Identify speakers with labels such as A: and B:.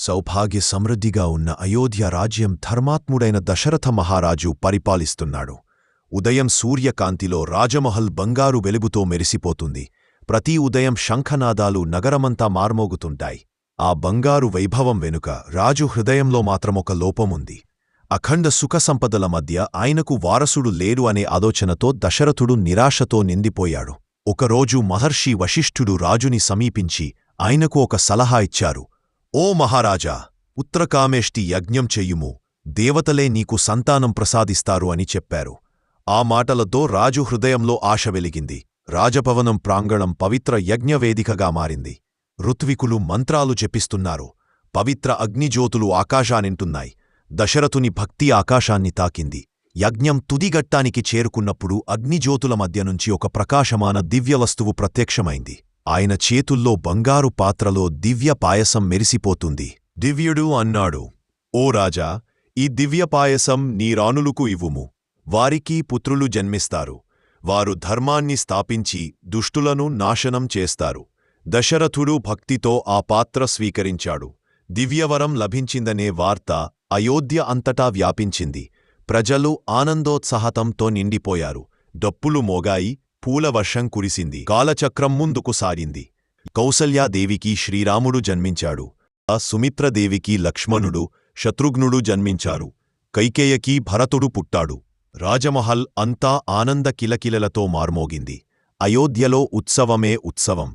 A: సౌభాగ్య సమృద్ధిగా ఉన్న అయోధ్య రాజ్యం ధర్మాత్ముడైన దశరథ మహారాజు పరిపాలిస్తున్నాడు. ఉదయం సూర్యకాంతిలో రాజమహల్ బంగారు వెలుగుతో మెరిసిపోతుంది. ప్రతి ఉదయం శంఖనాదాలు నగరమంతా మార్మోగుతుంటాయి. ఆ బంగారు వైభవం వెనుక రాజు హృదయంలో మాత్రమొక లోపముంది. అఖండ సుఖసంపదల మధ్య ఆయనకు వారసుడు లేరు అనే ఆలోచనతో దశరథుడు నిరాశతో నిండిపోయాడు. ఒకరోజు మహర్షి వశిష్ఠుడు రాజుని సమీపించి ఆయనకు ఒక సలహా ఇచ్చారు. ఓ మహారాజా, పుత్రకామేష్టి యజ్ఞం చెయ్యుము, దేవతలే నీకు సంతానం ప్రసాదిస్తారు అని చెప్పారు. ఆ మాటలతో రాజు హృదయంలో ఆశ వెలిగింది. రాజభవనం ప్రాంగణం పవిత్ర యజ్ఞవేదికగా మారింది. ఋత్వికులు మంత్రాలు జపిస్తున్నారు. పవిత్ర అగ్నిజ్యోతులు ఆకాశానింటున్నాయి. దశరథుని భక్తి ఆకాశాన్ని తాకింది. యజ్ఞం తుదిగట్టానికి చేరుకున్నప్పుడు అగ్నిజ్యోతుల మధ్యనుంచి ఒక ప్రకాశమాన దివ్యవస్తువు ప్రత్యక్షమైంది. ఆయన చేతుల్లో బంగారు పాత్రలో దివ్య పాయసం మెరిసిపోతుంది. దివ్యుడు అన్నాడు, ఓ రాజా, ఈ దివ్య పాయసం నీ రాణులకు ఇవ్వుము. వారికి పుత్రులు జన్మిస్తారు. వారు ధర్మాన్ని స్థాపించి దుష్టులను నాశనం చేస్తారు. దశరథుడు భక్తితో ఆ పాత్ర స్వీకరించాడు. దివ్యవరం లభించిందనే వార్త అయోధ్య అంతటా వ్యాపించింది. ప్రజలు ఆనందోత్సాహంతో నిండిపోయారు. డప్పులు మోగాయి, పూలవర్షం కురిసింది. కాలచక్రం ముందుకు సాగింది. కౌసల్యాదేవికి శ్రీరాముడు జన్మించాడు. ఆ సుమిత్రదేవికి లక్ష్మణుడు, శత్రుఘ్నుడు జన్మించారు. కైకేయకి భరతుడు పుట్టాడు. రాజమహల్ అంతా ఆనంద కిలకిలలతో మార్మోగింది. అయోధ్యలో ఉత్సవమే ఉత్సవం.